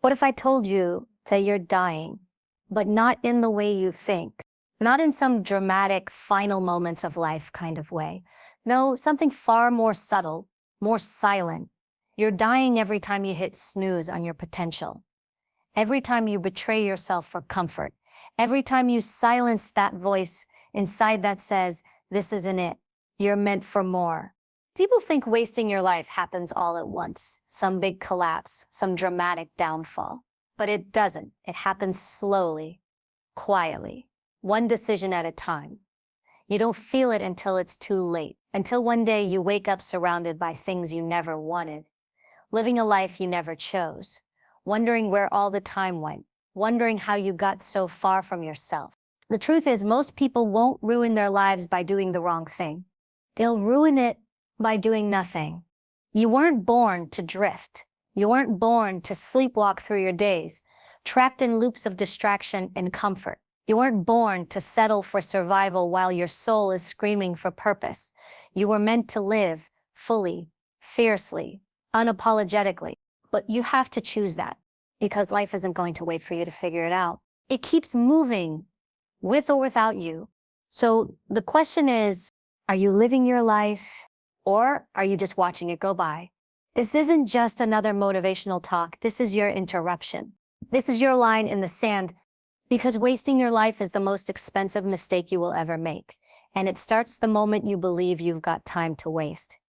What if I told you that you're dying, but not in the way you think? Not in some dramatic final moments of life kind of way. No, something far more subtle, more silent. You're dying every time you hit snooze on your potential. Every time you betray yourself for comfort. Every time you silence that voice inside that says, this isn't it. You're meant for more. People think wasting your life happens all at once, some big collapse, some dramatic downfall. But it doesn't. It happens slowly, quietly, one decision at a time. You don't feel it until it's too late, until one day you wake up surrounded by things you never wanted, living a life you never chose, wondering where all the time went, wondering how you got so far from yourself. The truth is, most people won't ruin their lives by doing the wrong thing. They'll ruin it by doing nothing. You weren't born to drift. You weren't born to sleepwalk through your days, trapped in loops of distraction and comfort. You weren't born to settle for survival while your soul is screaming for purpose. You were meant to live fully, fiercely, unapologetically. But you have to choose that, because life isn't going to wait for you to figure it out. It keeps moving, with or without you. So the question is, are you living your life, or are you just watching it go by? This isn't just another motivational talk. This is your interruption. This is your line in the sand, because wasting your life is the most expensive mistake you will ever make. And it starts the moment you believe you've got time to waste.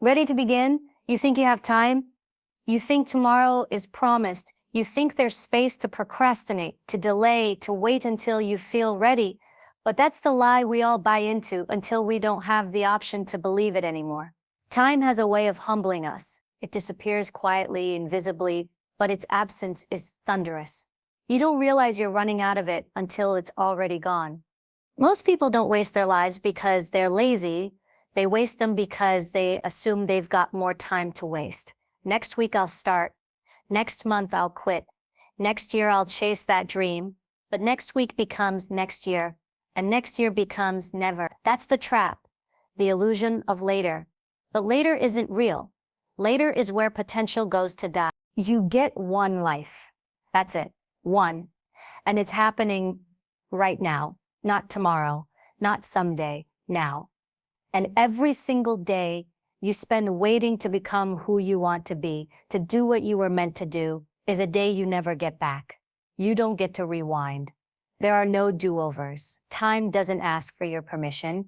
Ready to begin? You think you have time? You think tomorrow is promised. You think there's space to procrastinate, to delay, to wait until you feel ready. But that's the lie we all buy into until we don't have the option to believe it anymore. Time has a way of humbling us. It disappears quietly, invisibly, but its absence is thunderous. You don't realize you're running out of it until it's already gone. Most people don't waste their lives because they're lazy. They waste them because they assume they've got more time to waste. Next week I'll start. Next month I'll quit. Next year I'll chase that dream. But next week becomes next year. And next year becomes never. That's the trap, the illusion of later. But later isn't real. Later is where potential goes to die. You get one life. That's it. One. And it's happening right now, not tomorrow, not someday, now. And every single day you spend waiting to become who you want to be, to do what you were meant to do, is a day you never get back. You don't get to rewind. There are no do-overs. Time doesn't ask for your permission.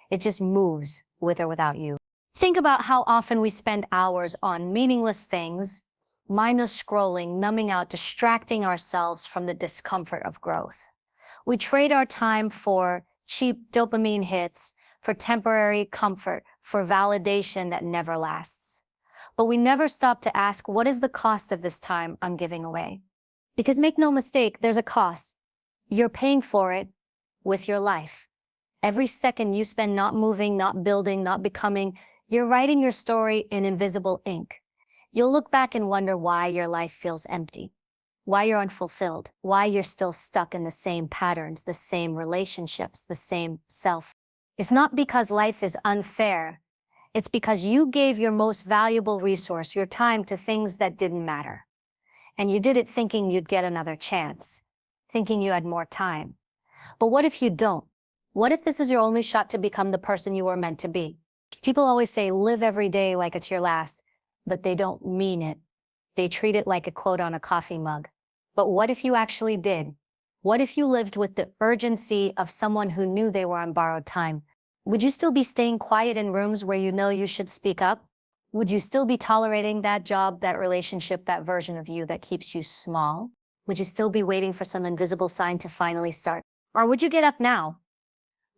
It just moves with or without you. Think about how often we spend hours on meaningless things, mindless scrolling, numbing out, distracting ourselves from the discomfort of growth. We trade our time for cheap dopamine hits, for temporary comfort, for validation that never lasts. But we never stop to ask, what is the cost of this time I'm giving away? Because make no mistake, there's a cost. You're paying for it with your life. Every second you spend not moving, not building, not becoming, you're writing your story in invisible ink. You'll look back and wonder why your life feels empty, why you're unfulfilled, why you're still stuck in the same patterns, the same relationships, the same self. It's not because life is unfair. It's because you gave your most valuable resource, your time, to things that didn't matter. And you did it thinking you'd get another chance, thinking you had more time. But what if you don't? What if this is your only shot to become the person you were meant to be? People always say, live every day like it's your last, but they don't mean it. They treat it like a quote on a coffee mug. But what if you actually did? What if you lived with the urgency of someone who knew they were on borrowed time? Would you still be staying quiet in rooms where you know you should speak up? Would you still be tolerating that job, that relationship, that version of you that keeps you small? Would you still be waiting for some invisible sign to finally start? Or would you get up now?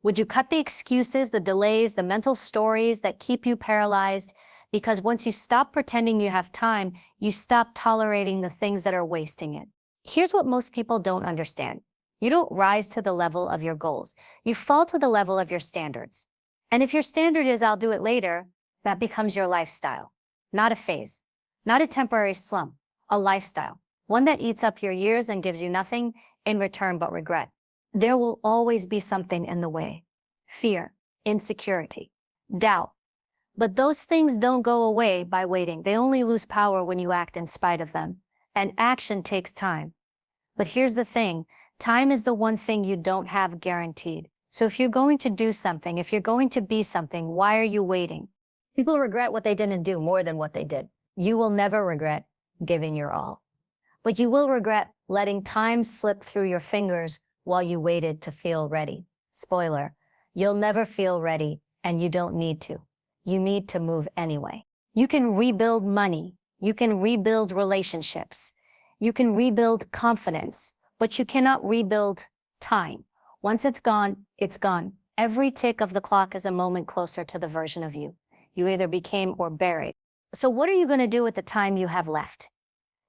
Would you cut the excuses, the delays, the mental stories that keep you paralyzed? Because once you stop pretending you have time, you stop tolerating the things that are wasting it. Here's what most people don't understand. You don't rise to the level of your goals. You fall to the level of your standards. And if your standard is, I'll do it later, that becomes your lifestyle. Not a phase, not a temporary slump, a lifestyle. One that eats up your years and gives you nothing in return but regret. There will always be something in the way. Fear, insecurity, doubt. But those things don't go away by waiting. They only lose power when you act in spite of them. and action takes time. But here's the thing, time is the one thing you don't have guaranteed. So if you're going to do something, if you're going to be something, why are you waiting? People regret what they didn't do more than what they did. You will never regret giving your all. But you will regret letting time slip through your fingers while you waited to feel ready. Spoiler, you'll never feel ready, and you don't need to. You need to move anyway. You can rebuild money. You can rebuild relationships. You can rebuild confidence, but you cannot rebuild time. Once it's gone, it's gone. Every tick of the clock is a moment closer to the version of you you either became or buried. So what are you going to do with the time you have left?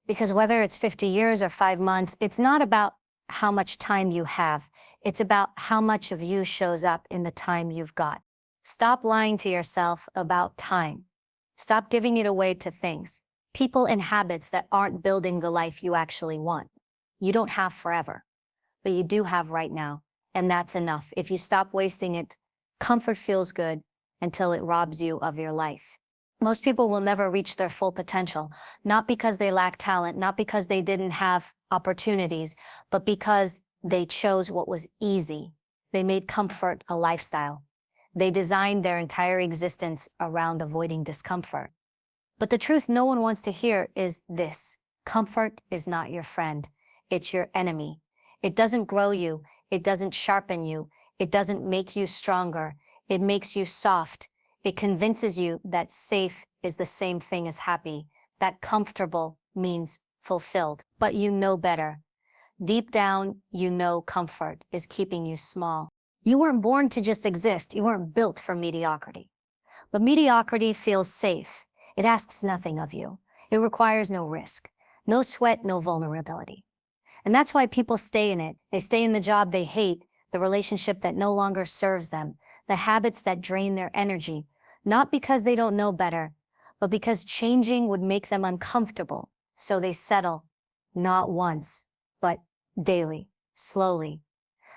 Because whether it's 50 years or 5 months, it's not about how much time you have. It's about how much of you shows up in the time you've got. Stop lying to yourself about time. Stop giving it away to things, people and habits that aren't building the life you actually want. You don't have forever, but you do have right now, and that's enough. If you stop wasting it, comfort feels good until it robs you of your life. Most people will never reach their full potential, not because they lack talent, not because they didn't have opportunities, but because they chose what was easy. They made comfort a lifestyle. They designed their entire existence around avoiding discomfort. But the truth no one wants to hear is this: comfort is not your friend. It's your enemy. It doesn't grow you. It doesn't sharpen you. It doesn't make you stronger. It makes you soft. It convinces you that safe is the same thing as happy, that comfortable means fulfilled. But you know better. Deep down, you know comfort is keeping you small. You weren't born to just exist. You weren't built for mediocrity. But mediocrity feels safe. It asks nothing of you. It requires no risk, no sweat, no vulnerability. And that's why people stay in it. They stay in the job they hate, the relationship that no longer serves them, the habits that drain their energy, not because they don't know better, but because changing would make them uncomfortable. So they settle, not once, but daily, slowly,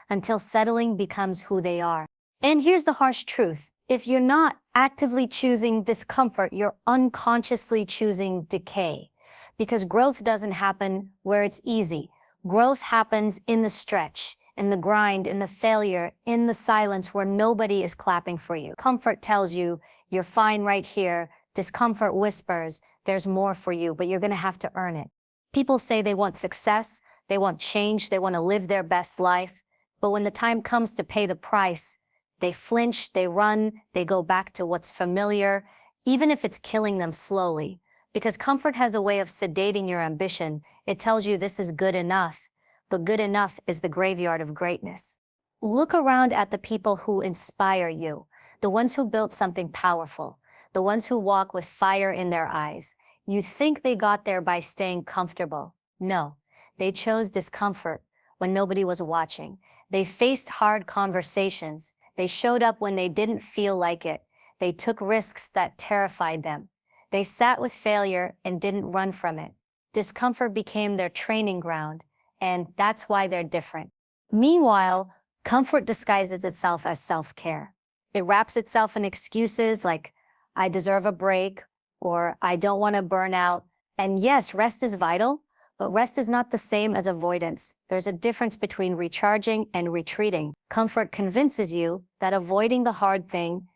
until settling becomes who they are. And here's the harsh truth. If you're not actively choosing discomfort, you're unconsciously choosing decay. Because growth doesn't happen where it's easy. Growth happens in the stretch, in the grind, in the failure, in the silence where nobody is clapping for you. Comfort tells you you're fine right here. Discomfort whispers there's more for you, but you're going to have to earn it. People say they want success, they want change, they want to live their best life. But when the time comes to pay the price, they flinch, they run, they go back to what's familiar, even if it's killing them slowly. Because comfort has a way of sedating your ambition. It tells you this is good enough, but good enough is the graveyard of greatness. Look around at the people who inspire you, the ones who built something powerful, the ones who walk with fire in their eyes. You think they got there by staying comfortable. No, they chose discomfort when nobody was watching. They faced hard conversations. They showed up when they didn't feel like it. They took risks that terrified them. They sat with failure and didn't run from it. Discomfort became their training ground, and that's why they're different. Meanwhile, comfort disguises itself as self-care. It wraps itself in excuses like, I deserve a break, or I don't want to burn out. And yes, rest is vital, but rest is not the same as avoidance. There's a difference between recharging and retreating. Comfort convinces you that avoiding the hard thing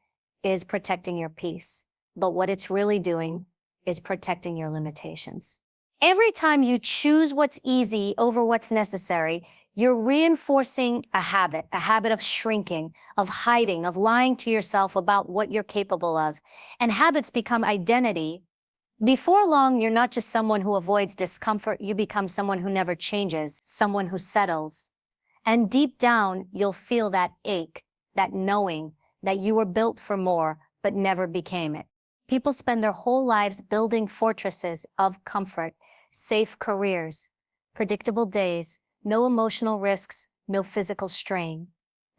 is protecting your peace. But what it's really doing is protecting your limitations. Every time you choose what's easy over what's necessary, you're reinforcing a habit of shrinking, of hiding, of lying to yourself about what you're capable of. And habits become identity. Before long, you're not just someone who avoids discomfort, you become someone who never changes, someone who settles. And deep down, you'll feel that ache, that knowing that you were built for more, but never became it. People spend their whole lives building fortresses of comfort, safe careers, predictable days, no emotional risks, no physical strain.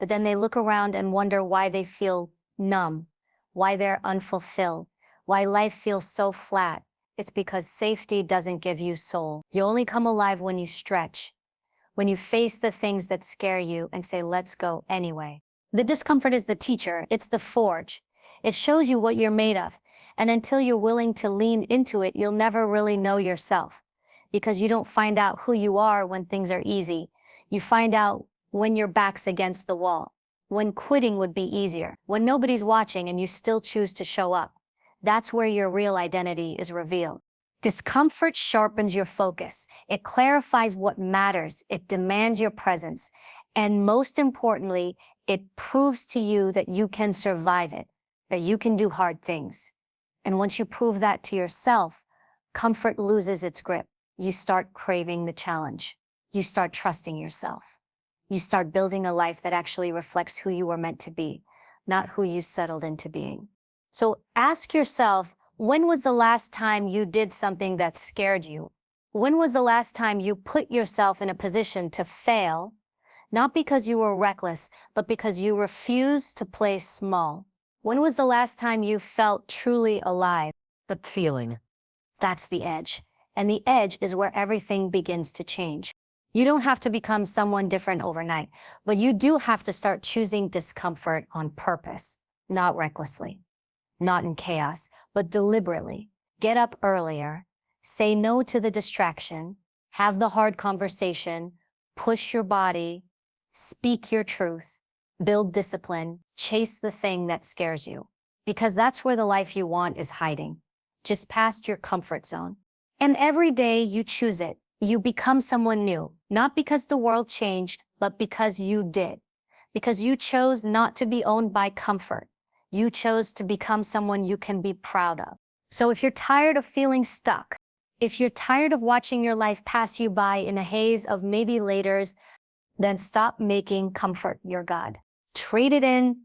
But then they look around and wonder why they feel numb, why they're unfulfilled, why life feels so flat. It's because safety doesn't give you soul. You only come alive when you stretch, when you face the things that scare you and say, let's go anyway. The discomfort is the teacher. It's the forge. It shows you what you're made of. And until you're willing to lean into it, you'll never really know yourself. because you don't find out who you are when things are easy. You find out when your back's against the wall, when quitting would be easier, when nobody's watching and you still choose to show up. That's where your real identity is revealed. Discomfort sharpens your focus. It clarifies what matters. It demands your presence. And most importantly, it proves to you that you can survive it, that you can do hard things. And once you prove that to yourself, comfort loses its grip. You start craving the challenge. You start trusting yourself. You start building a life that actually reflects who you were meant to be, not who you settled into being. So ask yourself, when was the last time you did something that scared you? When was the last time you put yourself in a position to fail, not because you were reckless, but because you refused to play small? When was the last time you felt truly alive? The feeling. That's the edge. And the edge is where everything begins to change. You don't have to become someone different overnight, but you do have to start choosing discomfort on purpose, not recklessly, not in chaos, but deliberately. Get up earlier, say no to the distraction, have the hard conversation, push your body, speak your truth, build discipline, chase the thing that scares you. Because that's where the life you want is hiding, just past your comfort zone. And every day you choose it, you become someone new, not because the world changed, but because you did. Because you chose not to be owned by comfort. You chose to become someone you can be proud of. So if you're tired of feeling stuck, if you're tired of watching your life pass you by in a haze of maybe laters, then stop making comfort your God. Trade it in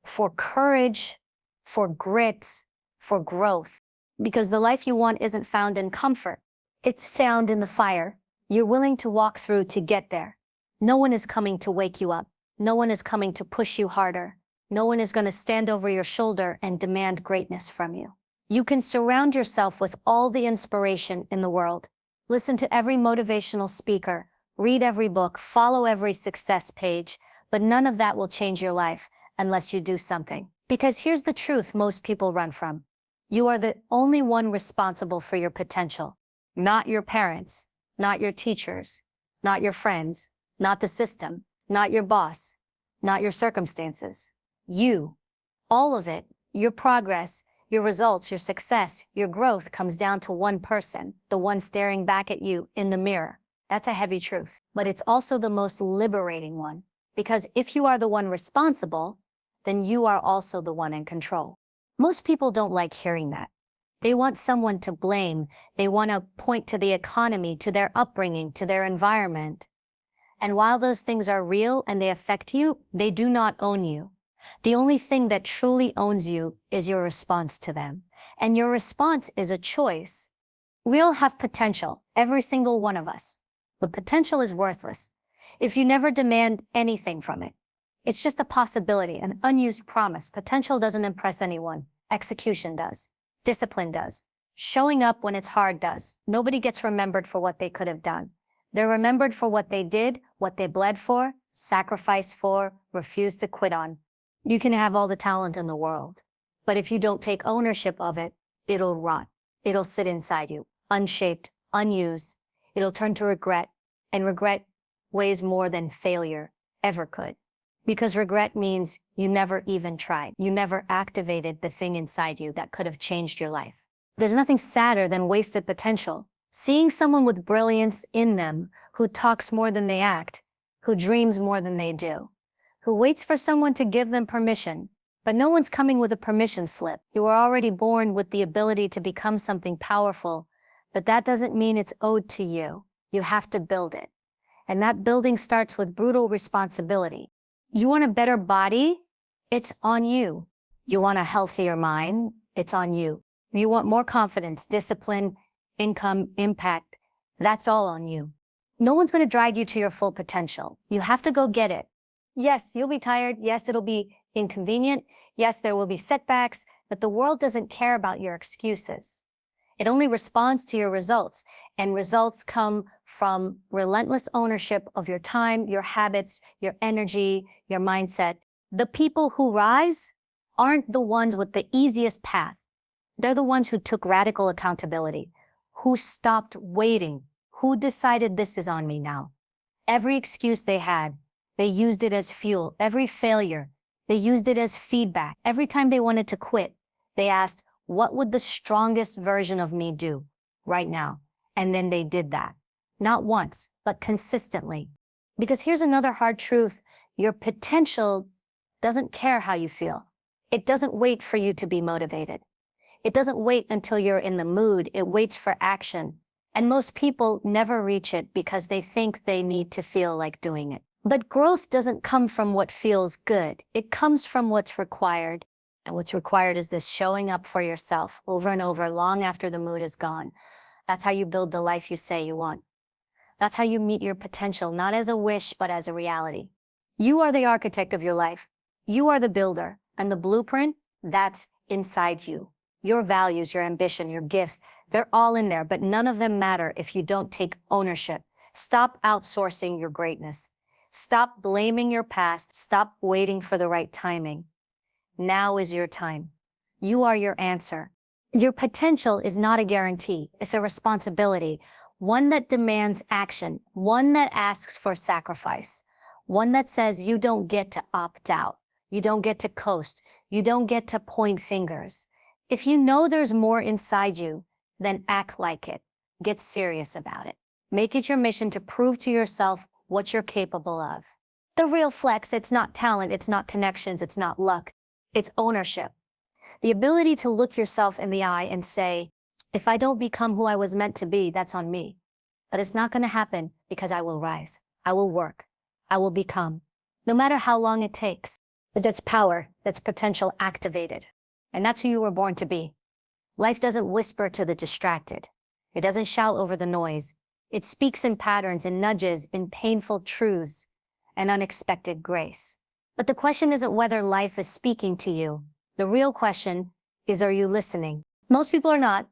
for courage, for grit, for growth. Because the life you want isn't found in comfort. It's found in the fire you're willing to walk through to get there. No one is coming to wake you up. No one is coming to push you harder. No one is going to stand over your shoulder and demand greatness from you. You can surround yourself with all the inspiration in the world. Listen to every motivational speaker, read every book, follow every success page, but none of that will change your life unless you do something. Because here's the truth most people run from. You are the only one responsible for your potential, not your parents, not your teachers, not your friends, not the system, not your boss, not your circumstances. You, all of it, your progress, your results, your success, your growth comes down to one person, the one staring back at you in the mirror. That's a heavy truth, but it's also the most liberating one, because if you are the one responsible, then you are also the one in control. Most people don't like hearing that. They want someone to blame. They want to point to the economy, to their upbringing, to their environment. And while those things are real and they affect you, they do not own you. The only thing that truly owns you is your response to them. And your response is a choice. We all have potential, every single one of us. But potential is worthless if you never demand anything from it. It's just a possibility, an unused promise. Potential doesn't impress anyone. Execution does. Discipline does. Showing up when it's hard does. Nobody gets remembered for what they could have done. They're remembered for what they did, what they bled for, sacrificed for, refused to quit on. You can have all the talent in the world, but if you don't take ownership of it, it'll rot. It'll sit inside you, unshaped, unused. It'll turn to regret, and regret weighs more than failure ever could. Because regret means you never even tried. You never activated the thing inside you that could have changed your life. There's nothing sadder than wasted potential. Seeing someone with brilliance in them, who talks more than they act, who dreams more than they do, who waits for someone to give them permission. But no one's coming with a permission slip. You are already born with the ability to become something powerful, but that doesn't mean it's owed to you. You have to build it. And that building starts with brutal responsibility. You want a better body? It's on you. You want a healthier mind? It's on you. You want more confidence, discipline, income, impact? That's all on you. No one's going to drag you to your full potential. You have to go get it. Yes, you'll be tired. Yes, it'll be inconvenient. Yes, there will be setbacks, but the world doesn't care about your excuses. It only responds to your results, and results come from relentless ownership of your time, your habits, your energy, your mindset. The people who rise aren't the ones with the easiest path. They're the ones who took radical accountability, who stopped waiting Who decided this is on me now? Every excuse they had, they used it as fuel. Every failure, they used it as feedback. Every time they wanted to quit, they asked, what would the strongest version of me do right now? And then they did that. Not once, but consistently. Because here's another hard truth. Your potential doesn't care how you feel. It doesn't wait for you to be motivated. It doesn't wait until you're in the mood. It waits for action. And most people never reach it because they think they need to feel like doing it. But growth doesn't come from what feels good. It comes from what's required. And what's required is this showing up for yourself over and over, long after the mood is gone. That's how you build the life you say you want. That's how you meet your potential, not as a wish, but as a reality. You are the architect of your life. You are the builder. And the blueprint, that's inside you. Your values, your ambition, your gifts, they're all in there, but none of them matter if you don't take ownership. Stop outsourcing your greatness. Stop blaming your past. Stop waiting for the right timing. Now is your time. You are your answer. Your potential is not a guarantee. It's a responsibility, one that demands action, one that asks for sacrifice, one that says you don't get to opt out. You don't get to coast. You don't get to point fingers. If you know there's more inside you, then act like it. Get serious about it. Make it your mission to prove to yourself what you're capable of. The real flex, it's not talent, it's not connections, it's not luck. It's ownership. The ability to look yourself in the eye and say, if I don't become who I was meant to be, that's on me. But it's not going to happen because I will rise. I will work. I will become. No matter how long it takes. But that's power. That's potential activated. And that's who you were born to be. Life doesn't whisper to the distracted. It doesn't shout over the noise. It speaks in patterns, in nudges, in painful truths, and unexpected grace. But the question isn't whether life is speaking to you. The real question is, are you listening? Most people are not.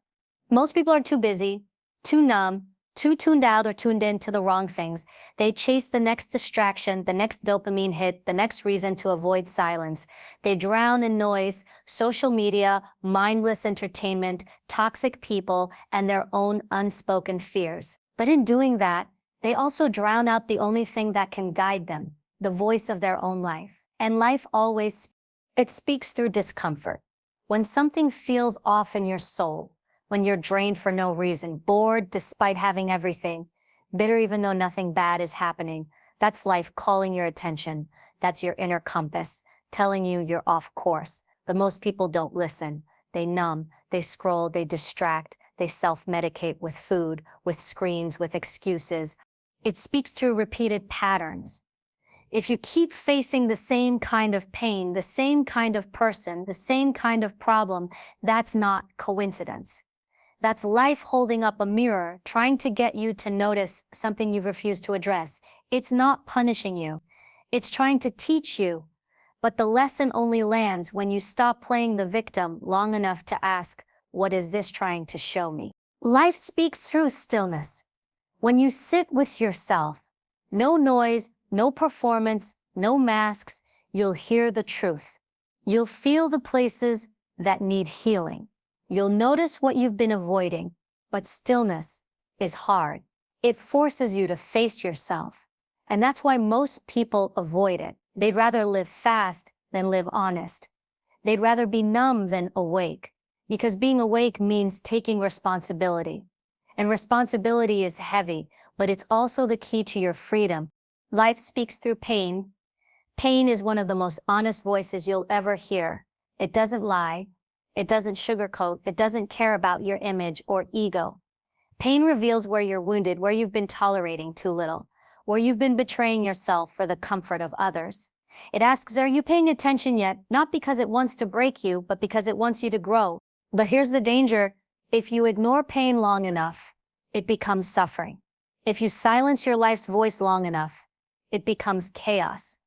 Most people are too busy, too numb, too tuned out or tuned in to the wrong things. They chase the next distraction, the next dopamine hit, the next reason to avoid silence. They drown in noise, social media, mindless entertainment, toxic people, and their own unspoken fears. But in doing that, they also drown out the only thing that can guide them, the voice of their own life. And life always, it speaks through discomfort. When something feels off in your soul, when you're drained for no reason, bored despite having everything, bitter even though nothing bad is happening, that's life calling your attention. That's your inner compass, telling you you're off course. But most people don't listen. They numb, they scroll, they distract, they self-medicate with food, with screens, with excuses. It speaks through repeated patterns. If you keep facing the same kind of pain, the same kind of person, the same kind of problem, that's not coincidence. That's life holding up a mirror, trying to get you to notice something you've refused to address. It's not punishing you. It's trying to teach you. But the lesson only lands when you stop playing the victim long enough to ask, what is this trying to show me? Life speaks through stillness. When you sit with yourself, no noise, no performance, no masks, you'll hear the truth. You'll feel the places that need healing. You'll notice what you've been avoiding, but stillness is hard. It forces you to face yourself. And that's why most people avoid it. They'd rather live fast than live honest. They'd rather be numb than awake, because being awake means taking responsibility. And responsibility is heavy, but it's also the key to your freedom. Life speaks through pain. Pain is one of the most honest voices you'll ever hear. It doesn't lie. It doesn't sugarcoat. It doesn't care about your image or ego. Pain reveals where you're wounded, where you've been tolerating too little, where you've been betraying yourself for the comfort of others. It asks, are you paying attention yet? Not because it wants to break you, but because it wants you to grow. But here's the danger. If you ignore pain long enough, it becomes suffering. If you silence your life's voice long enough, it becomes chaos.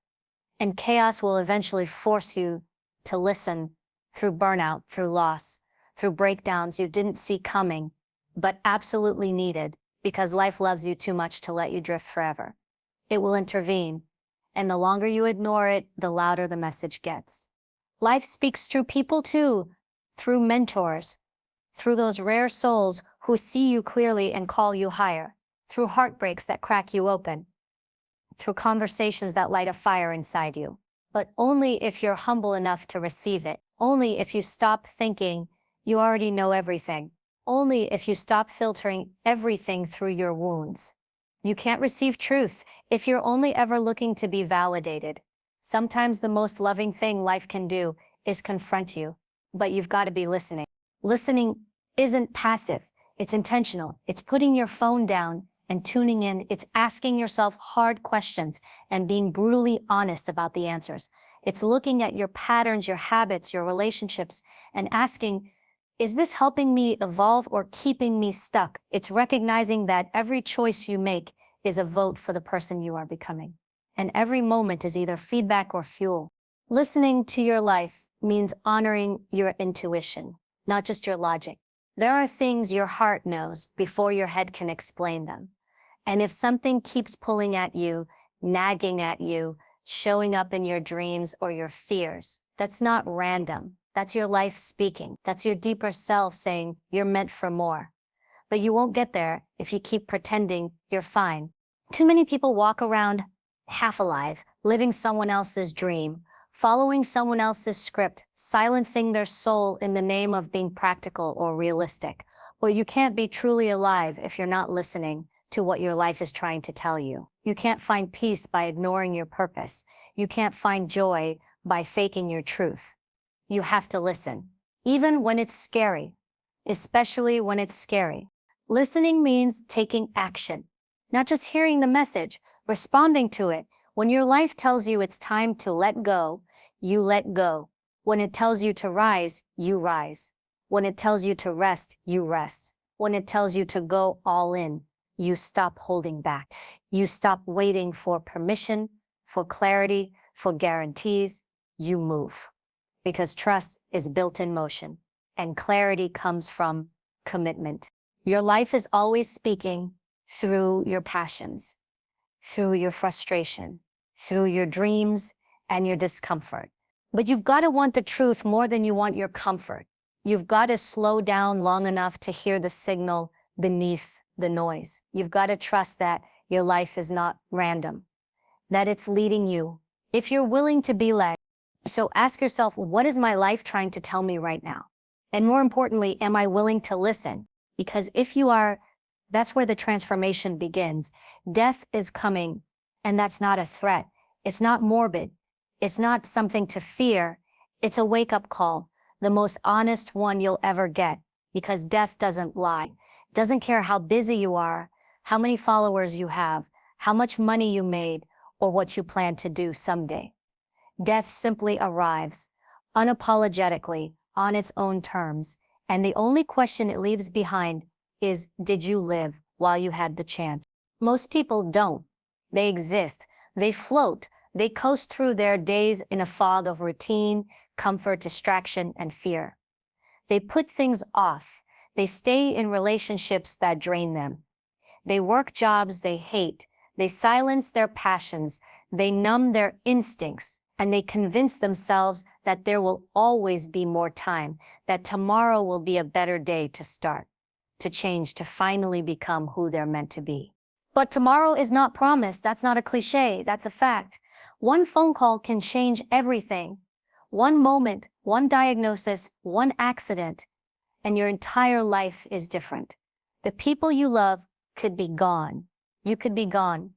And chaos will eventually force you to listen through burnout, through loss, through breakdowns you didn't see coming, but absolutely needed, because life loves you too much to let you drift forever. It will intervene, and the longer you ignore it, the louder the message gets. Life speaks through people too, through mentors, through those rare souls who see you clearly and call you higher, through heartbreaks that crack you open, through conversations that light a fire inside you. But only if you're humble enough to receive it. Only if you stop thinking you already know everything. Only if you stop filtering everything through your wounds. You can't receive truth if you're only ever looking to be validated. Sometimes the most loving thing life can do is confront you, but you've got to be listening. Listening isn't passive, it's intentional. It's putting your phone down and tuning in. It's asking yourself hard questions and being brutally honest about the answers. It's looking at your patterns, your habits, your relationships, and asking, is this helping me evolve or keeping me stuck? It's recognizing that every choice you make is a vote for the person you are becoming. And every moment is either feedback or fuel. Listening to your life means honoring your intuition, not just your logic. There are things your heart knows before your head can explain them. And if something keeps pulling at you, nagging at you, showing up in your dreams or your fears, that's not random. That's your life speaking. That's your deeper self saying you're meant for more. But you won't get there if you keep pretending you're fine. Too many people walk around half alive, living someone else's dream, following someone else's script, silencing their soul in the name of being practical or realistic. But you can't be truly alive if you're not listening to what your life is trying to tell you. You can't find peace by ignoring your purpose. You can't find joy by faking your truth. You have to listen, even when it's scary, especially when it's scary. Listening means taking action, not just hearing the message, responding to it. When your life tells you it's time to let go, you let go. When it tells you to rise, you rise. When it tells you to rest, you rest. When it tells you to go all in, you stop holding back. You stop waiting for permission, for clarity, for guarantees. You move. Because trust is built in motion, and clarity comes from commitment. Your life is always speaking through your passions, through your frustration, through your dreams and your discomfort. But you've got to want the truth more than you want your comfort. You've got to slow down long enough to hear the signal beneath the noise. You've got to trust that your life is not random, that it's leading you, if you're willing to be led. So ask yourself, what is my life trying to tell me right now? And more importantly, am I willing to listen? Because if you are, that's where the transformation begins. Death is coming, and that's not a threat. It's not morbid. It's not something to fear. It's a wake-up call, the most honest one you'll ever get, because death doesn't lie. Doesn't care how busy you are, how many followers you have, how much money you made, or what you plan to do someday. Death simply arrives, unapologetically, on its own terms, and the only question it leaves behind is, did you live while you had the chance? Most people don't. They exist. They float. They coast through their days in a fog of routine, comfort, distraction, and fear. They put things off. They stay in relationships that drain them. They work jobs they hate. They silence their passions. They numb their instincts. And they convince themselves that there will always be more time, that tomorrow will be a better day to start, to change, to finally become who they're meant to be. But tomorrow is not promised. That's not a cliche. That's a fact. One phone call can change everything. One moment, one diagnosis, one accident, and your entire life is different. The people you love could be gone. You could be gone.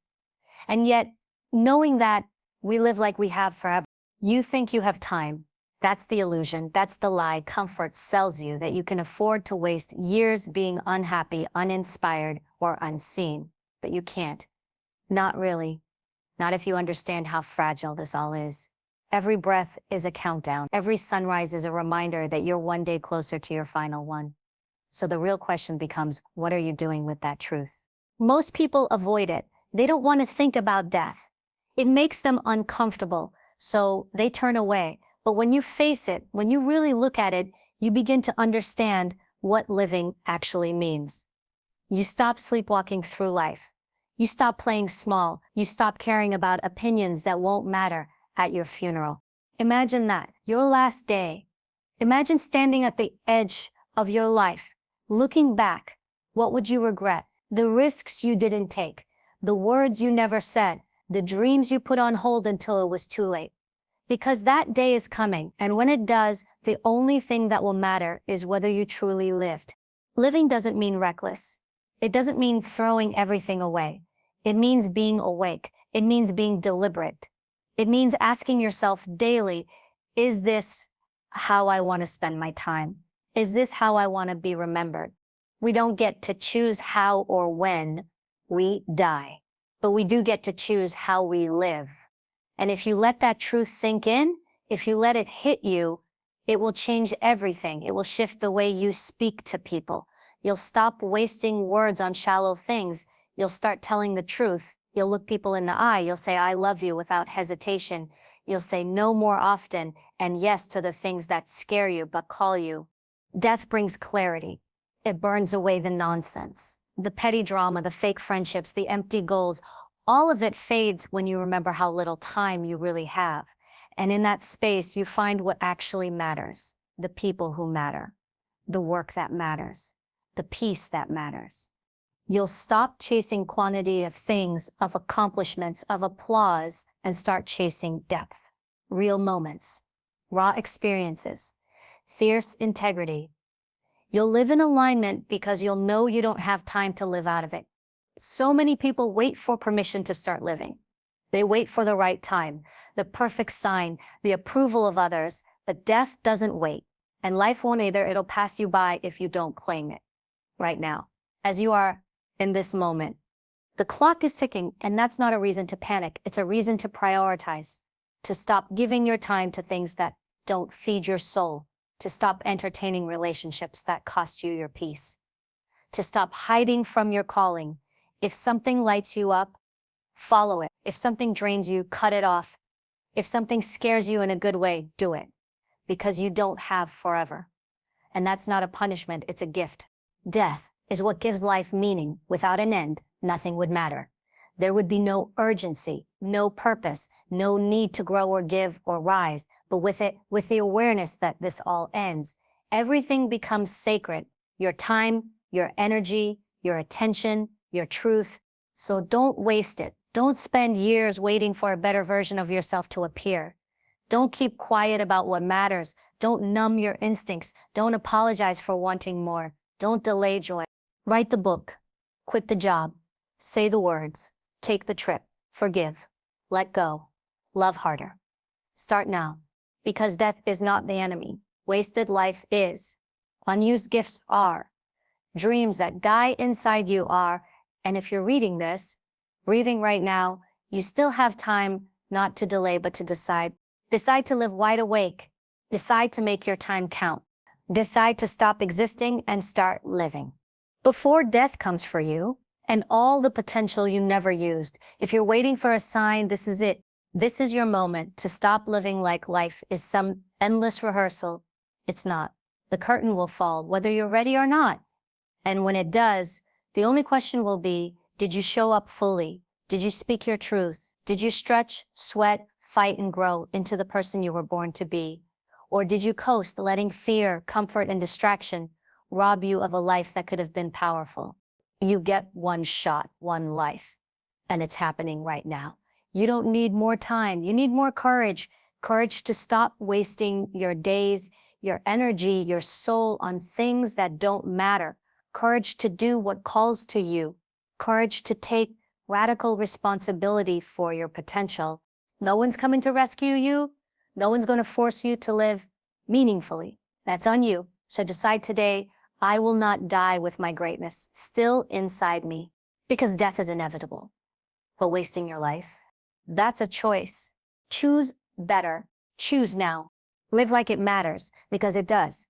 And yet, knowing that we live like we have forever, you think you have time. That's the illusion. That's the lie comfort sells you, that you can afford to waste years being unhappy, uninspired, or unseen. But you can't. Not really. Not if you understand how fragile this all is. Every breath is a countdown. Every sunrise is a reminder that you're one day closer to your final one. So the real question becomes, what are you doing with that truth? Most people avoid it. They don't want to think about death. It makes them uncomfortable, so they turn away. But when you face it, when you really look at it, you begin to understand what living actually means. You stop sleepwalking through life. You stop playing small. You stop caring about opinions that won't matter at your funeral. Imagine that, your last day. Imagine standing at the edge of your life, looking back. What would you regret? The risks you didn't take, the words you never said, the dreams you put on hold until it was too late. Because that day is coming, and when it does, the only thing that will matter is whether you truly lived. Living doesn't mean reckless. It doesn't mean throwing everything away. It means being awake. It means being deliberate. It means asking yourself daily, is this how I want to spend my time? Is this how I want to be remembered? We don't get to choose how or when we die, but we do get to choose how we live. And if you let that truth sink in, if you let it hit you, it will change everything. It will shift the way you speak to people. You'll stop wasting words on shallow things. You'll start telling the truth. You'll look people in the eye. You'll say, I love you without hesitation. You'll say no more often and yes to the things that scare you but call you. Death brings clarity. It burns away the nonsense, the petty drama, the fake friendships, the empty goals. All of it fades when you remember how little time you really have. And in that space, you find what actually matters, the people who matter, the work that matters, the peace that matters. You'll stop chasing quantity of things, of accomplishments, of applause, and start chasing depth, real moments, raw experiences, fierce integrity. You'll live in alignment because you'll know you don't have time to live out of it. So many people wait for permission to start living. They wait for the right time, the perfect sign, the approval of others, but death doesn't wait, and life won't either. It'll pass you by if you don't claim it right now, as you are in this moment. The clock is ticking, and that's not a reason to panic. It's a reason to prioritize, to stop giving your time to things that don't feed your soul, to stop entertaining relationships that cost you your peace, to stop hiding from your calling. If something lights you up, follow it. If something drains you, cut it off. If something scares you in a good way, do it. Because you don't have forever. And that's not a punishment, it's a gift. Death is what gives life meaning. Without an end, nothing would matter. There would be no urgency, no purpose, no need to grow or give or rise. But with it, with the awareness that this all ends, everything becomes sacred. Your time, your energy, your attention, your truth. So don't waste it. Don't spend years waiting for a better version of yourself to appear. Don't keep quiet about what matters. Don't numb your instincts. Don't apologize for wanting more. Don't delay joy. Write the book. Quit the job. Say the words. Take the trip. Forgive. Let go. Love harder. Start now. Because death is not the enemy. Wasted life is. Unused gifts are. Dreams that die inside you are. And if you're reading this, breathing right now, you still have time not to delay but to decide. Decide to live wide awake. Decide to make your time count. Decide to stop existing and start living. Before death comes for you, and all the potential you never used, if you're waiting for a sign, this is it. This is your moment to stop living like life is some endless rehearsal. It's not. The curtain will fall, whether you're ready or not. And when it does, the only question will be, did you show up fully? Did you speak your truth? Did you stretch, sweat, fight, and grow into the person you were born to be? Or did you coast, letting fear, comfort, and distraction rob you of a life that could have been powerful? You get one shot, one life, and it's happening right now. You don't need more time. You need more courage. Courage to stop wasting your days, your energy, your soul on things that don't matter. Courage to do what calls to you. Courage to take radical responsibility for your potential. No one's coming to rescue you. No one's going to force you to live meaningfully. That's on you. So decide today, I will not die with my greatness still inside me, because death is inevitable. But wasting your life, that's a choice. Choose better. Choose now. Live like it matters, because it does.